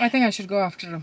I think I should go after him.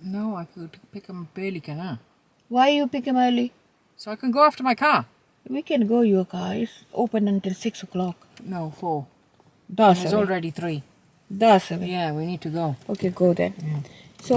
No, I could pick him up early, can I? Why you pick him early? So I can go after my car. We can go your car. It's open until 6 o'clock. No, 4. That's It's already 3. That's it. Yeah, we need to go. Okay, go then. So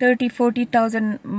30-40,000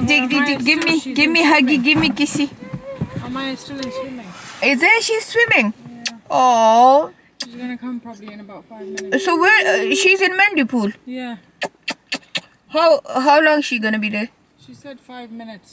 Give me huggy, give me kissy. Am I still in swimming? Is there she's swimming? Yeah. Oh. She's going to come probably in about 5 minutes. So where she's in Mandipool? Yeah. How long she gonna be there? She said 5 minutes.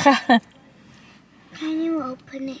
Can you open it?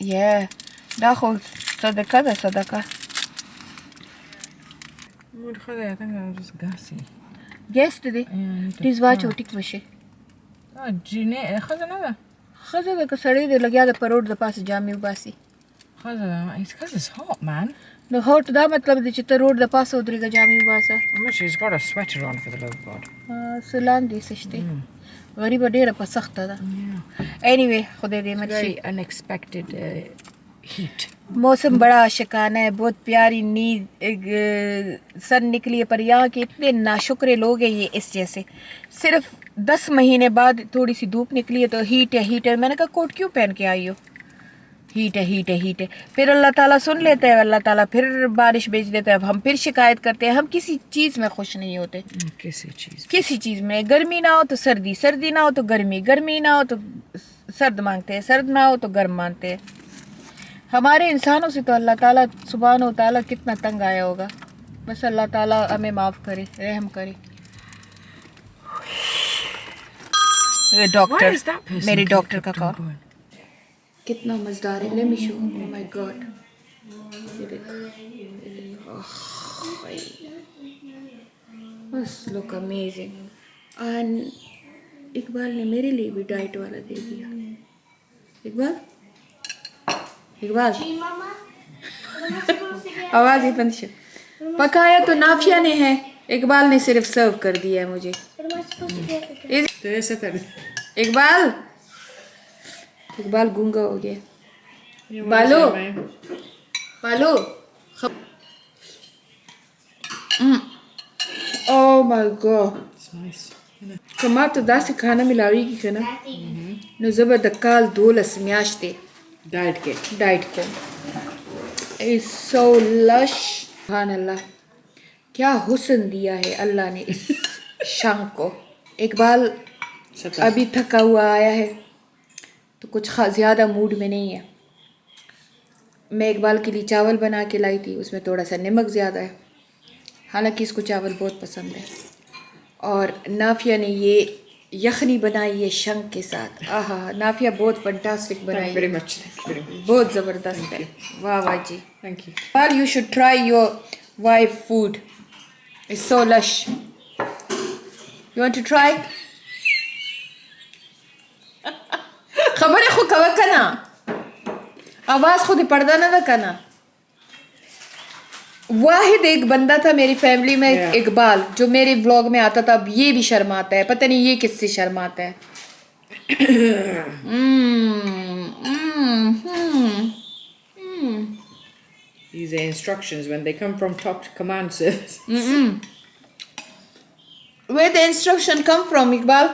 Yeah, da خو صدقه. I think I'm just gassy. Yesterday, this watch اوټیک وشه. جینه خزه نه ده. خزه د کسړې د لګیا د پروډ د پاسه جامې وباسي. خزه ده. It's because it's hot, man. نو هوټ دا مطلب دی چې ته road د پاسه ودرېږه جامې وباسه. She's got a sweater on for the love of God. سلام دې سشته. غریب ډیره په سخته ده. Anyway, خدای دې مرشي. Very unexpected heat. موسم بڑا عاشقانہ ہے, بہت پیاری نیند سن نکلی ہے, پر یہاں کے اتنے ناشکرے لوگ ہیں یہ اس جیسے. صرف 10 مہینے بعد تھوڑی سی دھوپ نکلی ہے تو ہیٹ ہے. میں نے کہا کوٹ کیوں پہن کے آئی ہو؟ ہیٹ ہے. پھر اللہ تعالیٰ سن لیتے ہیں, اللہ تعالیٰ پھر بارش بھیج دیتا ہے. اب ہم پھر شکایت کرتے ہیں. ہم کسی چیز میں خوش نہیں ہوتے, کسی چیز میں. گرمی نہ ہو تو سردی نہ ہو تو گرمی نہ ہو تو سرد مانگتے ہیں, سرد نہ ہو تو گرم مانتے ہیں. ہمارے انسانوں سے تو اللہ تعالیٰ سبحانہ و تعالیٰ کتنا تنگ آیا ہوگا. بس اللہ تعالیٰ ہمیں معاف کرے, رحم کرے. ڈاکٹر, میرے ڈاکٹر کا کال. کتنا مزدار ہے. let me show. oh my god, یہ دیکھ بس لک امیزنگ. اینڈ اقبال نے میرے لیے بھی ڈائٹ والا دے دیا. Iqbal Gee, Mama. What am I supposed to get? آواز ہی بند شو. پکایا تو نافیہ نے ہے, اقبال نے صرف سرو کر دیا ہے مجھے. What am I supposed to get again? Iqbal گونگا ہو گیا. بالو او مائی گاڈ. کما ته داسې کھانا ملاویږي که نه نو زه به د کال 12 میاشتې ڈائٹ کے ڈائٹ کوم. از سو لش. سبحان اللہ, کیا حسن دیا ہے اللہ نے اس شام کو. اقبال ابھی تھکا ہوا آیا ہے تو کچھ زیادہ موڈ میں نہیں ہے. میں اقبال کے لیے چاول بنا کے لائی تھی, اس میں تھوڑا سا نمک زیادہ ہے, حالانکہ اس کو چاول بہت پسند ہے. اور نافیہ نے یہ یخنی بنائی ہے شنک کے ساتھ. آہا, نافیہ بہت فنٹاسٹک بنائی ویری ہے, مچ بہت زبردست ہے. واہ واہ جی. Thank you. Well, you should try your wife food. It's so lush. You want to try? خبر خو کوا کنا, آواز خود پردہ نہ کنا. واحد ایک بندہ تھا میری فیملی میں, اقبال, جو میرے ولاگ میں آتا تھا. اب یہ بھی شرماتا ہے, پتہ نہیں یہ کس سے شرماتا ہے. These are instructions when they come from top command service. Where the instruction come from, Iqbal?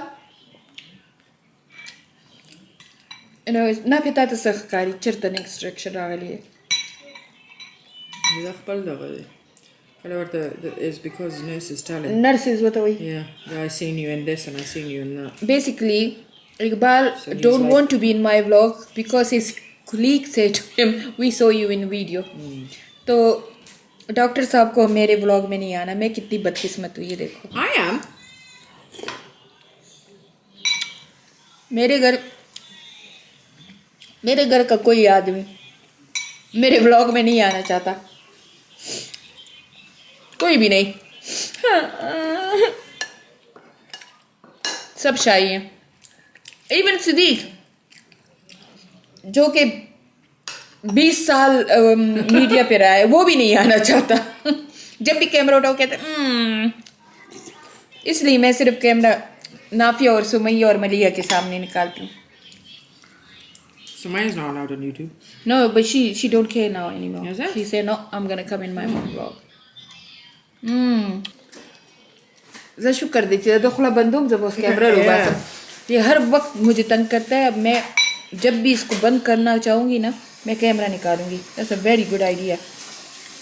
نه پتا ته څه ښکاري چېرته نه instruction راغلی دی. دا خپل دغه دی کله ورته is because nurse is telling. Nurses ورته وایي. Yeah, I seen you in this and I seen you in that. Basically, Iqbal don't want to be in my vlog because his colleague said to him, we saw you in video. تو doctor صاحب کو میرے vlog میں نہیں آنا. میں کتنی بدقسمت ہوں, یہ دیکھو. I am. میرے گھر کا کوئی آدمی میرے vlog میں نہیں آنا چاہتا, کوئی بھی نہیں. سب شائی ہیں. ایون صدیق جو کہ 20 سال میڈیا پہ رہا ہے, وہ بھی نہیں آنا چاہتا. جب بھی کیمرہ اٹھاؤ کہتے اس لیے میں صرف کیمرہ نافیہ اور سمیہ اور ملیہ کے سامنے نکالتی ہوں. Sumaya's not allowed on YouTube. No, but she don't care now anymore. Is it? She said, no, I'm going to come in my own vlog. زه شکر دی چې د خلا بندوم زه بس کیمرہ رو باسم. یہ ہر وقت مجھے تنگ کرتا ہے. اب میں جب بھی اس کو بند کرنا چاہوں گی نا, میں کیمرہ نکالوں گی. That's a very good idea.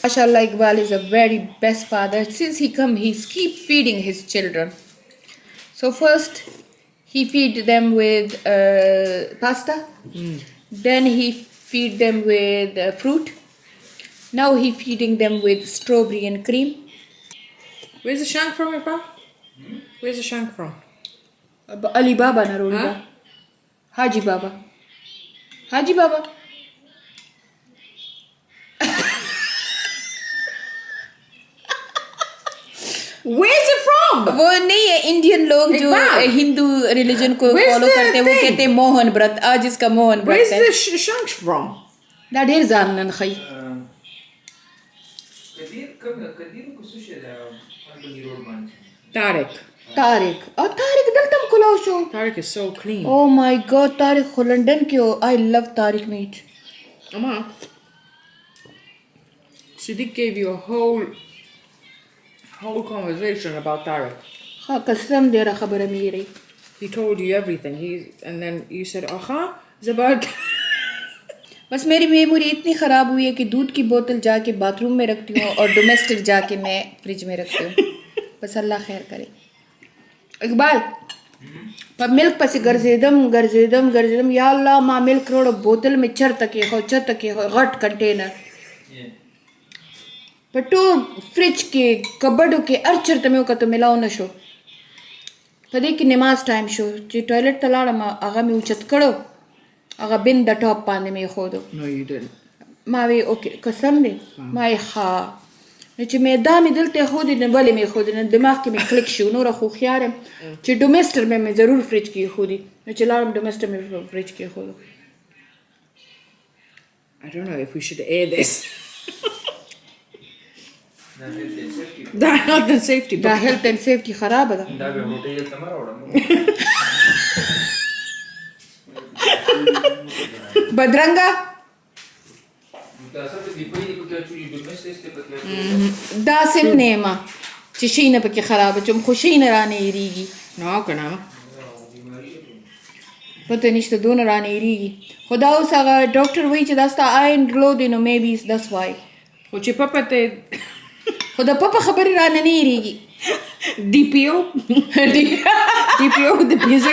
MashaAllah, Iqbal is a very best father. Since he come, he's keep feeding his children. So first, he feed them with pasta. Then he feed them with fruit. Now he feeding them with strawberry and cream. Where's the shank from, Iqbal? Where's the shank from? Ali Baba Narunda. Haji Baba. Haji Baba. Where's it from? وہ نہیں ہے, Indian لوگ جو ہندو religion کو follow کرتے ہیں وہ کہتے ہیں موہن برت. آج اس کا موہن برت Where's ہے. the shank from? دا ډېر ځان نن ښیي. Tariq. طارق دلته هم کلاو شو. Tariq is so clean. Oh my god, Tariq خو لنډن کې و. I love Tariq meat. Amma, Siddiq gave you a whole conversation about Tariq. ها قسم ډېره خبره مې یېرئ. He told you everything. And then you said, aha, Zabad. بس میری میموری اتنی خراب ہوئی ہے کہ دودھ کی بوتل جا کے باتھ روم میں رکھتی ہوں اور ڈومیسٹک جا کے میں فریج میں رکھتی ہوں. بس اللہ خیر کرے. اقبال ملک پسې ګرځېدم یا الله ما ملک روړ بوتل مې چرته کېښود غټ کنټینر په ټول فریج کې کبډو کې هر چېرته مې وکتو ملاو نه شو. په دې کې نماز ټایم شو چې ټوایلټ ته لاړم, هغه مې اوچت کړو, هغه بن د ټاپ باندې مې ایښودو. No, you didn't. ما وی اوکې قسم دی. ما یې ښه چې مې دا مې دلته ایښودې نو ولې مې ایښودې نو دماغ کې مې کلک شي نوره هوښیار یم چې ډومسټر مې ضرور فریج کې ایښودي نو چې لاړم ډومسټر مې فریج کې ایښودو. I don't know if we should air this. دا not the safety. دا هیلث اینډ سیفټي خرابه ده. دا به هوټل ته مې راوړم. بدرنګه تاسو ته دی په دې کې چې ډومسټیک ته پکې داسې نه یم چې شي نه پکې خرابه چې خوشي نه رانه ایریږي. No, کنه. پته نشته دونه رانه ایریږي. خدا اوس هغه ډاکټر وایي چې دا ستا آین ګلو دی نو مې بي دس وای. خو چې پپه ته خو د پپه خبرې رانه نه ایریږي. DPO د 20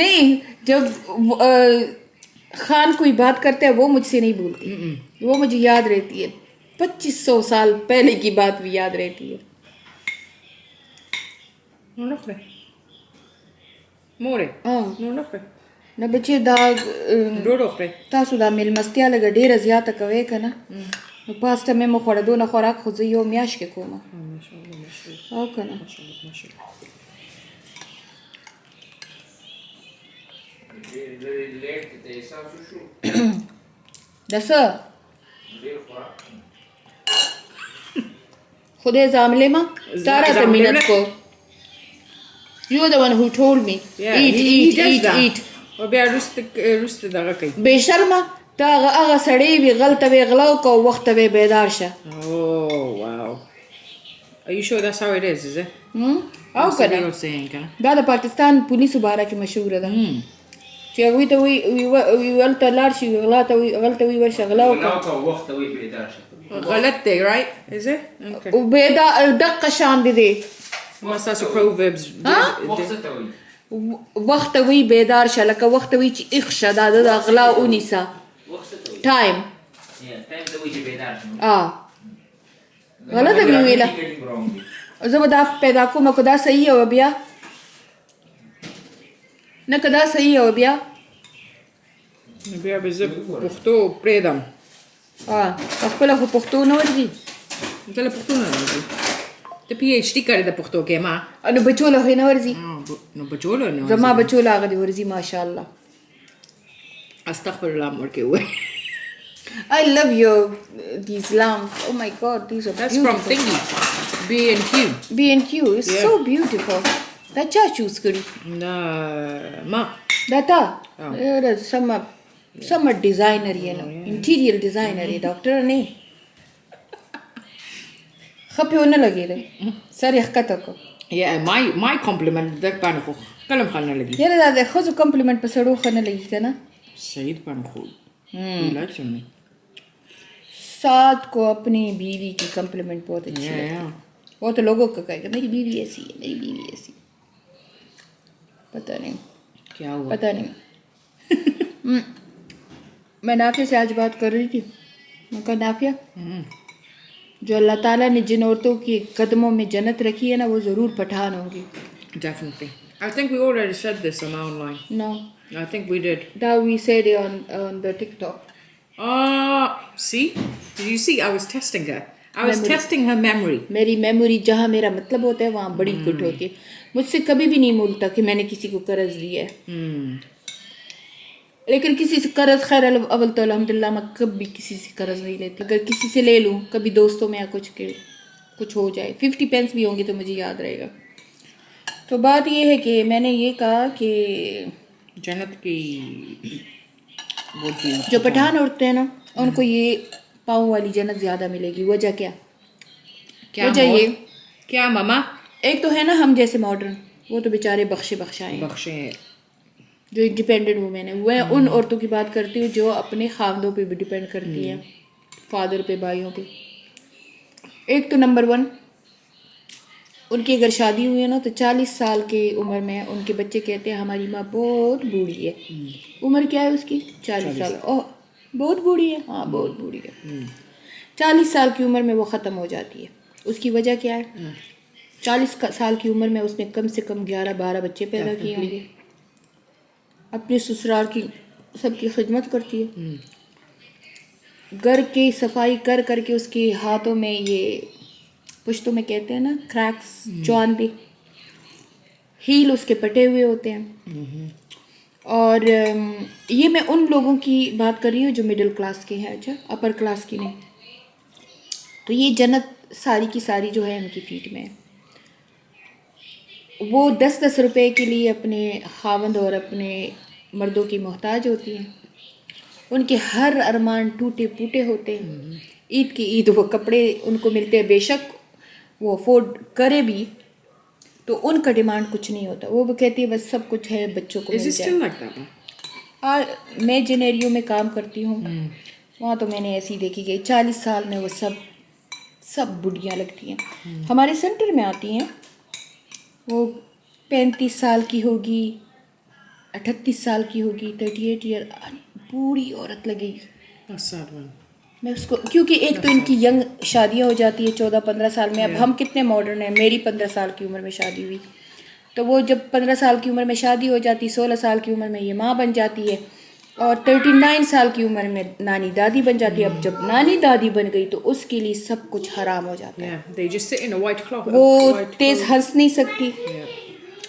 نہیں جب خان کوئی بات کرتا ہے وہ مجھ سے نہیں بھولتی وہ مجھے یاد رہتی ہے 2500 سال پہلے کی بات بھی یاد رہتی ہے. نو نخره مورې نو نخره نه بچې دا ډوډو خره تاسو دا میلمستیا لږه ډېره زیاته کوئ که نه نو پاسته مې مو خوړه دونه خوراک خو زه یو میاشت کې کوم او که نه د څه خدای ظالمه تا راته مینت کو. You are the one who told me. Eat. او بیا رست دغه کوي بے شرمه تا هغه سړی وي غلطه وي غلا وکړه او وخته وي بیدار شه. Oh, wow. Are you sure that's how it is it? O That's what کنه you're saying, huh? دا د پاکستان پولیسو باره کې مشهوره ده چې هغوی ته وي هلته لاړ شي غلطه وي ورشه غلا وکړه وخت وي پیدا شي. غلط دی, right? Is it? Okay. او دقه شان دي دی Must have proverbs. وخت ته وي. وخت وي بیدار شه لکه وخت وي چې ایخ شه دا د غلا ونیسه وخت ته وي. ټایم ټایم ته وي چې بیدار شي. غلطه مې ویله زه به دا پیدا کوم که دا صحیح وه بیا نه که دا صحیح وه بیا بیا به زه پښتو پرېږدم خپله خو پښتو نه ورځي دله پښتو نه راځي ته PhD کړې د پښتو کې ما نو بچو له خو یې نه ورځي نو بچو له نه زما بچو له هغه دې ورځي ماشاءالله. استغفر الله مړ کې وای I love these lamps. Oh my God, these are That's beautiful. from thingy B&Q. B&Q is Yeah. so beautiful. دا چا چوز کړي ما دا تا سم ډیزاینر یې نو انټیریئر ډیزاینر یې ډاکټر نه خپې ونه لګېدی سر یې ښکته کړو. Yeah, my compliment دک باندې خو کلم خل نه لګي یاره دا د ښځو کمپلیمنټ په سړو ښه نه لګي که نه سعید باندې خو you like me. ساتھ کو اپنی بیوی کی کمپلیمنٹ بہت اچھی Yeah, ہے yeah. وہ تو لوگوں کا کہے گا میری بیوی ایسی ہے میری بیوی ایسی پتہ نہیں کیا ہوا پتہ نہیں میں نافیہ سے آج بات کر رہی تھی میں کہا نافیہ جو اللہ تعالیٰ نے جن عورتوں کی قدموں میں جنت رکھی ہے نا وہ ضرور پٹھان ہوں گی. Definitely. I think we already said this on online. No, I think we did. that we said it on the TikTok. See? Did you see? I was testing her. I was testing her memory. میری memory جہاں میرا مطلب ہوتا ہے وہاں بڑی good ہوتی ہے. مجھ سے کبھی بھی نہیں بولتا کہ میں نے کسی کو قرض دیا ہے لیکن کسی سے قرض خیر اول تو الحمدللہ میں کبھی کسی سے قرض نہیں لیتی. اگر کسی سے لے لوں کبھی دوستوں میں یا کچھ ہو جائے 50 پینس بھی ہوں گے تو مجھے یاد رہے گا. تو بات یہ ہے کہ میں نے یہ کہا کہ جنت کی جو پٹھان عورتیں ہیں نا ان کو یہ پاؤں والی جنت زیادہ ملے گی. وجہ کیا وجہ یہ کیا ماما ایک تو ہے نا ہم جیسے ماڈرن وہ تو بیچارے بخشائیں بخشے جو انڈیپینڈنٹ وومین ہے وہ ان عورتوں کی بات کرتی ہوں جو اپنے خاندوں پہ بھی ڈپینڈ کرتی ہیں فادر پہ بھائیوں پہ. ایک تو نمبر 1 ان کی اگر شادی ہوئی ہے نا تو 40 سال کی عمر میں ان کے بچے کہتے ہیں ہماری ماں بہت بوڑھی ہے. عمر کیا ہے اس کی 40 سال. اوہ بہت بوڑھی ہے. ہاں بہت بوڑھی ہے. 40 سال کی عمر میں وہ ختم ہو جاتی ہے. اس کی وجہ کیا ہے 40 سال کی عمر میں اس نے کم سے کم 11-12 بچے پیدا کیے ہوں گے. اپنے سسرال کی سب کی خدمت کرتی ہے. گھر کی صفائی کر کر کے اس کے ہاتھوں میں یہ پشتوں میں کہتے ہیں نا کریکس جوان بھی ہیل اس کے پٹے ہوئے ہوتے ہیں. اور یہ میں ان لوگوں کی بات کر رہی ہوں جو مڈل کلاس کے ہیں, اچھا اپر کلاس کی نہیں. تو یہ جنت ساری کی ساری جو ہے ان کی فیٹ میں ہے. وہ 10-10 روپے کے لیے اپنے خاوند اور اپنے مردوں کی محتاج ہوتی ہیں. ان کے ہر ارمان ٹوٹے پوٹے ہوتے ہیں. عید کی عید وہ کپڑے ان کو ملتے ہیں, بے شک وہ افورڈ کرے بھی تو ان کا ڈیمانڈ کچھ نہیں ہوتا. وہ کہتی ہے بس سب کچھ ہے بچوں کو مل جائے. میں جن ایریوں میں کام کرتی ہوں وہاں تو میں نے ایسی دیکھی گئی 40 سال میں وہ سب بڈھیاں لگتی ہیں. ہمارے سینٹر میں آتی ہیں وہ 35 سال کی ہوگی, 38 سال کی ہوگی, 38 ایئر, بوڑھی عورت لگے گی. میں اس کو کیونکہ ایک تو ان کی ینگ شادیاں ہو جاتی ہے 14-15 سال میں. اب ہم کتنے ماڈرن ہیں, میری 15 سال کی عمر میں شادی ہوئی, تو وہ جب 15 سال کی عمر میں شادی ہو جاتی, 16 سال کی عمر میں یہ ماں بن جاتی ہے, اور 39 سال کی عمر میں نانی دادی بن جاتی ہے. اب جب نانی دادی بن گئی تو اس کے لیے سب کچھ حرام ہو جاتا ہے. وہ تیز ہنس نہیں سکتی,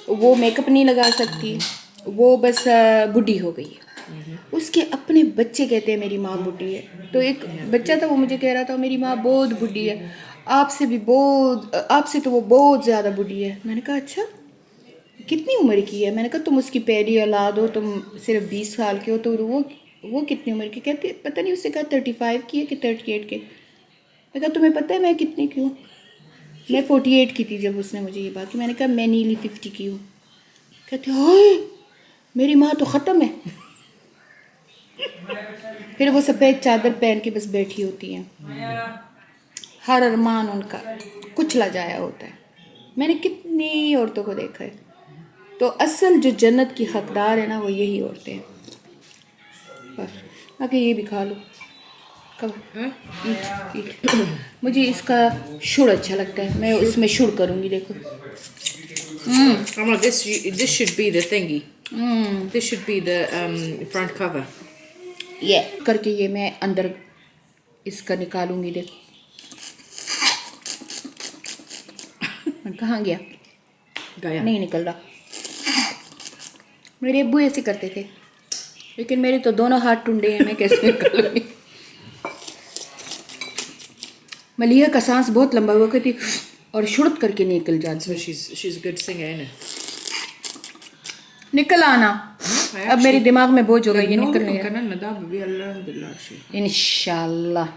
وہ میک اپ نہیں لگا سکتی, وہ بس بڈھی ہو گئی ہے. اس کے اپنے بچے کہتے ہیں میری ماں بڈھی ہے. تو ایک بچہ تھا وہ مجھے کہہ رہا تھا میری ماں بہت بڈھی ہے, آپ سے تو وہ بہت زیادہ بڈھی ہے. میں نے کہا اچھا کتنی عمر کی ہے؟ میں نے کہا تم اس کی پہلی اولاد ہو, تم صرف 20 سال کے ہو, تو وہ کتنی عمر کی؟ کہتے پتہ نہیں اس سے کہا 35 کی ہے کہ 38 کے. میں کہا تمہیں پتہ ہے میں کتنی کی ہوں؟ میں 48 کی تھی جب اس نے مجھے یہ بات کی. میں نے کہا میں نیلی 50 کی ہوں. کہتے ہائے میری ماں تو ختم ہے. پھر وہ سفید چادر پہن کے بس بیٹھی ہوتی ہیں, ہر ارمان ان کا کچلا جایا ہوتا ہے. میں نے کتنی عورتوں کو دیکھا ہے. تو اصل جو جنت کی حقدار ہے نا وہ یہی عورتیں ہیں. بس باقی یہ بھی کھا لو. مجھے اس کا شڑ اچھا لگتا ہے, میں اس میں شڑ کروں گی. دیکھو this should be the thingy. This should be the front cover. یہ کر کے یہ میں اندر اس کا نکالوں گی. دیکھو کہاں گیا, نہیں نکل رہا. میرے ابو ایسے کرتے تھے لیکن میرے تو دونوں ہاتھ ٹنڈے ہیں, میں کیسے نکالوں گی. ملیحہ کا سانس بہت لمبا ہوا کرتی اور شڑت کر کے نکل جاتی. She's a good singer, isn't it? نکل آنا. اب میرے دماغ میں بوجھ ہو گئی, یہ نکل نہیں رہا. انشاءاللہ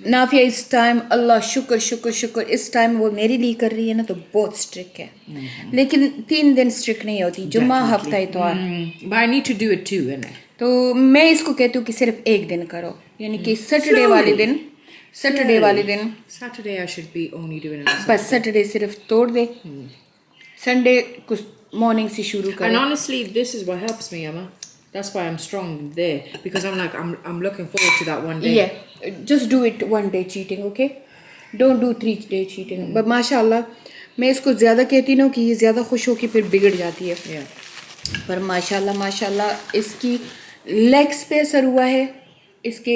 نافیہ اس ٹائم اللہ شکر شکر شکر اس ٹائم وہ میرے لیے کر رہی ہے نا تو بہت اسٹرک ہے, لیکن 3 دن اسٹرک نہیں ہوتی, جمعہ ہفتہ اتوار. But I need to do it too, isn't it? تو میں اس کو کہتی ہوں کہ صرف ایک دن کرو, یعنی کہ سیٹرڈے والے دن Saturday I should be only doing it. بس سیٹرڈے صرف توڑ دے, سنڈے کچھ مارننگ سے شروع کرو. And honestly, this is what helps me, Emma. That's why I'm strong there, because I'm like I'm looking forward to that one day. Yeah, just do it one day cheating, okay? Don't do 3 day cheating. But ماشاءاللہ میں اس کو زیادہ کہتی نا کہ یہ زیادہ خوش ہو کے پھر بگڑ جاتی ہے. پر ماشاءاللہ اس کی لیگس پہ اثر ہوا ہے, اس کے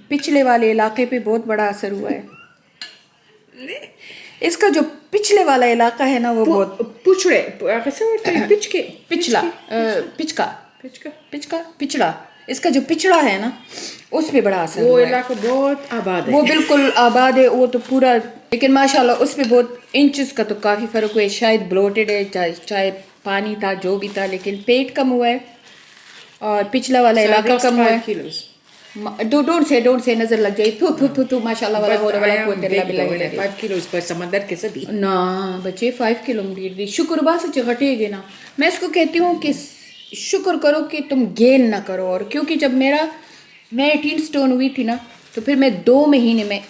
پچھلے والے علاقے پہ بہت بڑا اثر ہوا ہے. اس کا جو پچھلے والا علاقہ ہے نا وہ بہت پچھڑا اس کا جو پچھڑا ہے نا اس پہ بڑا اثر وہ ہوا ہے. علاقہ بہت آباد ہے, وہ بالکل آباد ہے, وہ تو پورا. لیکن ماشاءاللہ اس پہ بہت انچز کا تو کافی فرق ہوا ہے. شاید بلوٹڈ ہے, چاہے پانی تھا جو بھی تھا, لیکن پیٹ کم ہوا ہے اور پچھلا والا علاقہ کم ہوا ہے. ڈونٹ سے نظر لگ جائے. تو ماشاءاللہ والا ہو رہا ہے 5 kilos پر سمندر کے سبھی نا بچے 5 کلومیٹر دی شکر با سے گھٹے گے نا. میں اس کو کہتی ہوں کہ شکر کرو کہ تم گین نہ کرو. اور کیونکہ جب میں 18 اسٹون ہوئی تھی نا تو پھر میں 2 مہینے میں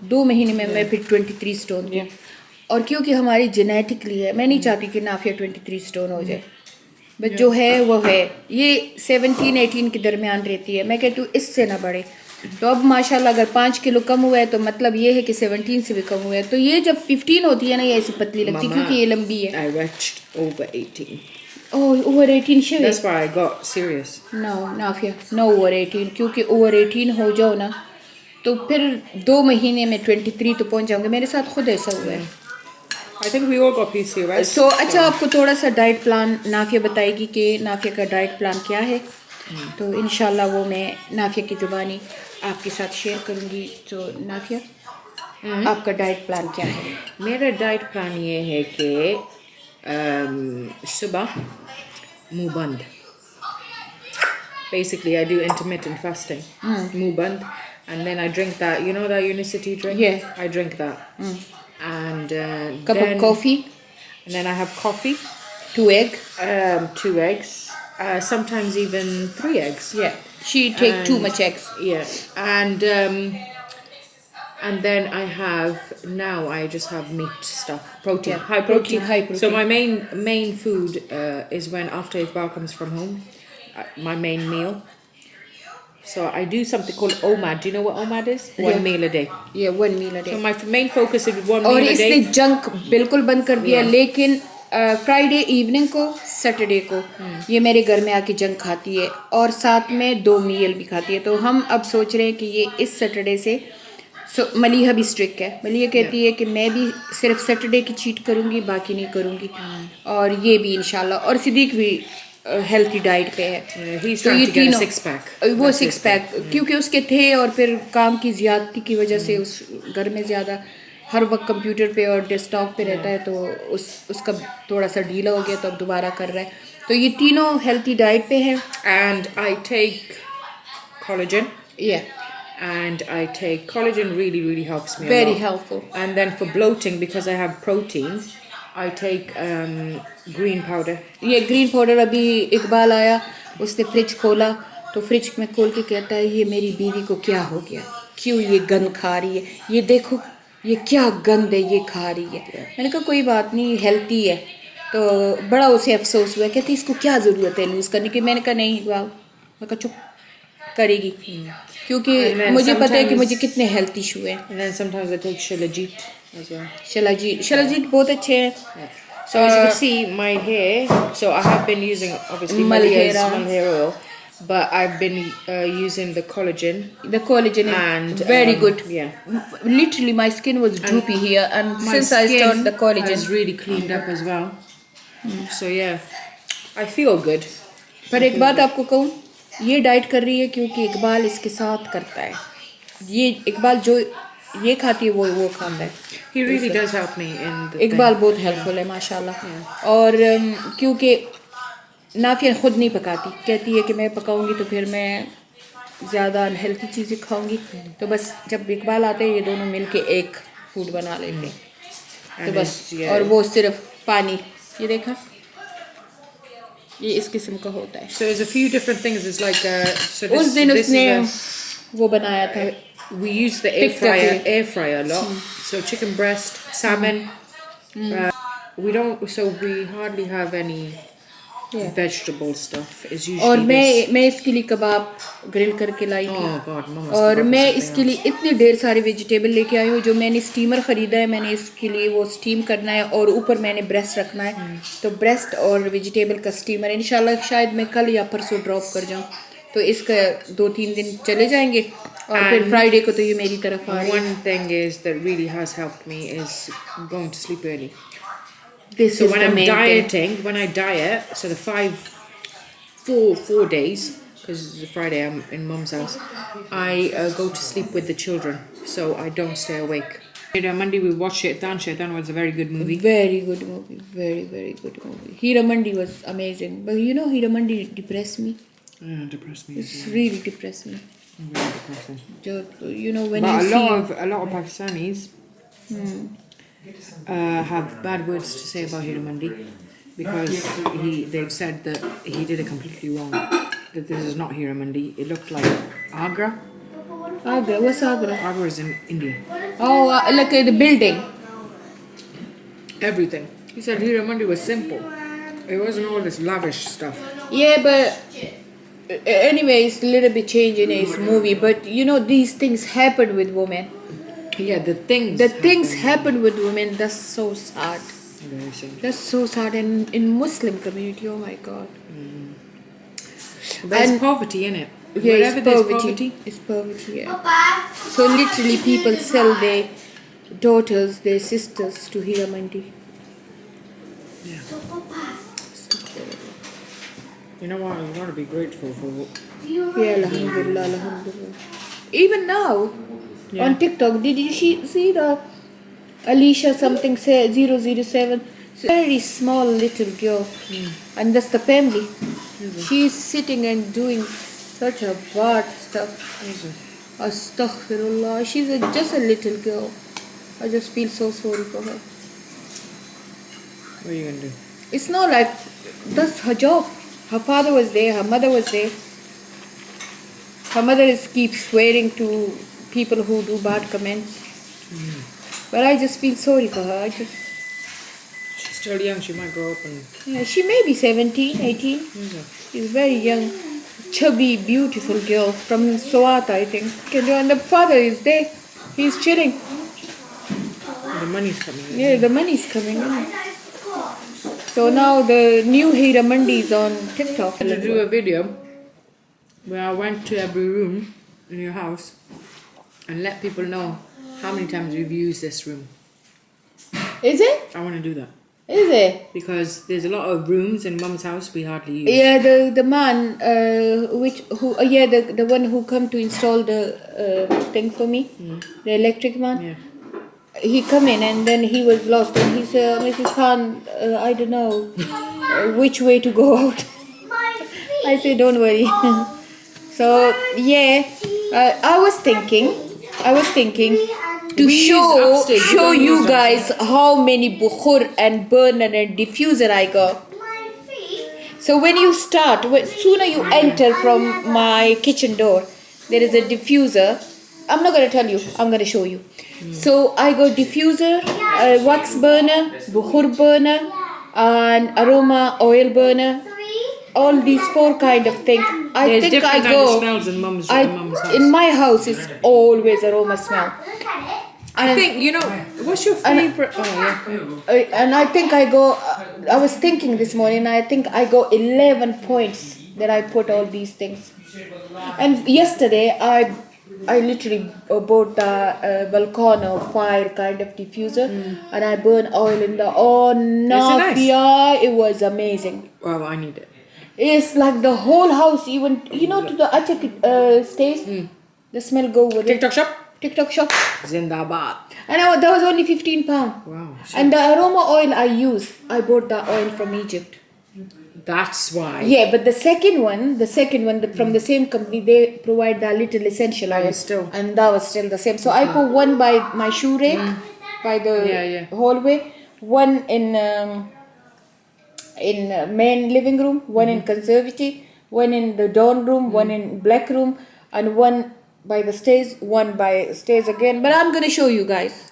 2 مہینے میں میں پھر 23 اسٹون تھی. اور کیونکہ ہماری جینیٹکلی ہے, میں نہیں چاہتی کہ نافیہ 23 اسٹون ہو جائے, بس جو ہے وہ ہے. یہ 17-18 کے درمیان رہتی ہے. میں کہتی ہوں اس سے نہ بڑھے. تو اب ماشاءاللہ اگر 5 کلو کم ہوا ہے تو مطلب یہ ہے کہ 17 سے بھی کم ہوا ہے. تو یہ جب 15 ہوتی ہے نا یہ ایسی پتلی لگتی ہے کیونکہ یہ لمبی ہے. I reached over 18. Oh, over 18 شوی That's why I got serious. No, نافیہ no over 18 کیونکہ over 18 ہو جاؤ نا تو پھر 2 مہینے میں 23 تو پہنچ جاؤں گے. میرے ساتھ خود ایسا ہوا ہے. I think we all got PCOS. سو اچھا آپ کو تھوڑا سا ڈائٹ پلان نافیہ بتائے گی کہ نافیہ کا ڈائٹ پلان کیا ہے. تو انشاءاللہ وہ میں نافیہ کی زبانی آپ کے ساتھ شیئر کروں گی. تو نافیہ آپ کا ڈائٹ پلان کیا ہے؟ میرا ڈائٹ پلان یہ ہے کہ صبح منہ بند. Basically, I do intermittent fasting. منہ بند. And then I drink that, you know that Unicity drink? Yeah. I drink that. And Cup of coffee, And then I have coffee. 2 egg. 2 eggs. Sometimes even 3 eggs. Yeah. She take too much eggs. Yeah. And then now I just have meat stuff. Protein. Yeah, High protein. high protein. So my main food is when after Iqbal comes from home, my main meal. So I do something called OMAD. Do you know what OMAD is? One meal a day. Yeah, 1 meal a day. So my main focus is one اور meal a us day. نے junk بالکل بند کر دیا. لیکن Friday evening کو Saturday کو یہ میرے گھر میں آ کے جنک کھاتی ہے اور ساتھ میں 2 میل بھی کھاتی ہے. تو ہم اب سوچ رہے ہیں کہ یہ اس سیٹرڈے سے ملیحہ بھی اسٹرک ہے. ملیحہ کہتی ہے کہ میں بھی صرف سیٹرڈے کی چیٹ کروں گی, باقی نہیں کروں گی. اور یہ بھی انشاءاللہ. اور صدیق بھی ہیلتھی ڈائٹ پہ ہے. He's تو trying یہ to get a تینوں 6-pack. وہ 6 پیک کیونکہ اس کے تھے اور پھر کام کی زیادتی کی وجہ سے اس گھر میں زیادہ ہر وقت کمپیوٹر پہ اور ڈیسک ٹاپ پہ رہتا ہے تو اس کا تھوڑا سا ڈھیلا ہو گیا تو اب دوبارہ کر رہا ہے. تو یہ تینوں ہیلتھی ڈائٹ پہ ہیں. And I take collagen. Yeah, And I take collagen really helps me a very lot. helpful. And then for bloating, because I have protein, I take green powder. یہ گرین پاؤڈر ابھی اقبال آیا, اس نے fridge کھولا تو fridge میں کھول کے کہتا ہے یہ میری بیوی کو کیا ہو گیا, کیوں یہ گند کھا رہی ہے, یہ دیکھو یہ کیا گند ہے یہ کھا رہی ہے. میں نے کہا کوئی بات نہیں, ہیلتھی ہے. تو بڑا اسے افسوس ہوا, کہتی اس کو کیا ضرورت ہے لوز کرنے کی. میں نے کہا نہیں, میں کہا چپ کرے گی کیونکہ مجھے پتہ ہے کہ مجھے کتنے ہیلتھ ایشو ہیں. And then sometimes I take Shilajit as well. شلاجیت بہت اچھے ہیں. So as you can see, my hair, so I have been using obviously Malia's hair oil, but I've been using the collagen. The collagen is And, very good. Yeah. Literally my skin was droopy here and My since I started the skin collagen has really cleaned up as well. So yeah, I feel good. پر ایک بات آپ کو کہوں, یہ diet کر رہی ہے کیونکہ اقبال اس کے ساتھ کرتا ہے. یہ اقبال جو یہ کھاتی ہے وہ کھاتا ہے. He really does help me in the Iqbal بہت ہیلپ فل ہے ماشاء اللہ. اور کیونکہ نافیہ خود نہیں پکاتی, کہتی ہے کہ میں پکاؤں گی تو پھر میں زیادہ انہیلتھی چیزیں کھاؤں گی. تو بس جب اقبال آتے ہیں یہ دونوں مل کے ایک فوڈ بنا لیتے ہیں. تو بس اور وہ صرف پانی, یہ دیکھا یہ اس قسم کا ہوتا ہے. So there's a few different things. It's like so this, us then this اس نے is وہ بنایا تھا. we use the air fryer a lot. So chicken breast, salmon. We hardly have any vegetable stuff. It's usually اور this. میں اس کے لیے کباب girl کر کے لائی تھی. Oh God, Mama's اور kebab is میں something اس کے لیے اتنے ڈھیر سارے ویجیٹیبل لے کے آئی ہوں. جو میں نے اسٹیمر خریدا ہے, میں نے اس کے لیے وہ اسٹیم کرنا ہے اور اوپر میں نے بریسٹ رکھنا ہے. تو بریسٹ اور ویجیٹیبل کا اسٹیمر انشاءاللہ شاید میں کل یا پرسوں ڈراپ کر جاؤں. تو اس کا 2-3 دن چلے جائیں گے اور پھر فرائیڈے کو تو یہ میری طرف آ رہی ہے. One thing is that really has helped me is going to sleep early. This So is when the I'm main thing. dieting, when I diet, so the 4 days, because Friday I'm in Mum's house, I go to sleep with the children, so I don't stay awake. Monday we watched Shaitan. Shaitan was a very good movie. Very good movie. Very good movie. Hira Mandi was amazing. But you know Hira Mandi depressed me. Yeah, depressed me. It's really depressed me. Really depressing. You know when But you see a lot of Pakistanis have bad words to say about Hira Mandi because they've said that he did it completely wrong. That this is not Hira Mandi. It looked like Agra. Agra. What's Agra? Agra is in India. Oh, like the building. Everything. He said Hira Mandi was simple. It wasn't all this lavish stuff. Yeah, but anyway, it's a little bit change in his movie. But you know, these things happen with women. Yeah, the things The things happen with women. That's so sad. Very sad. That's so sad in Muslim community. Oh my God. There's And- poverty in it. Yeah, Wherever it's there's poverty. poverty, It's poverty. Yeah. Papa. So literally, people sell their daughters, their sisters to Hira Mandi. So Papa, you know what? You got to be grateful for. you Yeah, alhamdulillah, alhamdulillah. Even now, Yeah. on TikTok, did you see the Alicia something say 007? Very small little girl, and that's the family. She's sitting and doing such a bad stuff. Astaghfirullah. She's just a little girl. I just feel so sorry for her. What are you gonna do? It's not like that's her job. Her father was there, her mother was there. Her mother keeps swearing to people who do bad comments. But I just feel sorry for her. She's still young. She might grow up and. Yeah, she may be 17, 18. She's very young, chubby, beautiful girl from Swat, I think. And the father is there. He's chilling. The money's coming in. Yeah, the money's coming in. So now the new Hira Mandi is on TikTok. I'm gonna do a video where I went to every room in your house and let people know how many times we've used this room. Is it? I want to do that Is it? because there's a lot of rooms in Mum's house we hardly use. Yeah, the man the one who come to install the thing for me, the electric man. Yeah. He come in and then he was lost and he said, Mrs. Khan, I don't know which way to go out. I said, don't worry. So yeah, I was thinking to We show use upstairs, we don't you use guys how many bukhur and burner and diffuser I got. my feet. So when you start, sooner you enter from my kitchen door, there is a diffuser. I'm not going to tell you, I'm going to show you. So I got diffuser, wax burner, bukhur burner, and aroma oil burner. 3. All these 4 kind of things. I There's think different I kind go. of smells in Mum's I, house. in my house, it's always aroma smell. Look at it. I think, you know, what's your And- favorite? Oh, yeah. And I think I go. I was thinking this morning. I think I go 11 points that I put all these things. And yesterday I literally bought the Volcano fire kind of diffuser, and I burn oil in the. Oh no, nice? yeah, it was amazing. Well, I need it. It's like the whole house, even to the attic stays. The smell go with TikTok shop? it. TikTok shop. Zindabad. And that was only £15. Wow. And the aroma oil I bought the oil from Egypt. That's why. Yeah, but the second one from the same company, they provide the little essential oil. was still- And that was still the same. So I put one by my shoe rack, by the Yeah. hallway, one in main living room, one in conservatory, one in the dawn room, one in black room, and one by the stairs, one by stairs again. But I'm going to show you guys.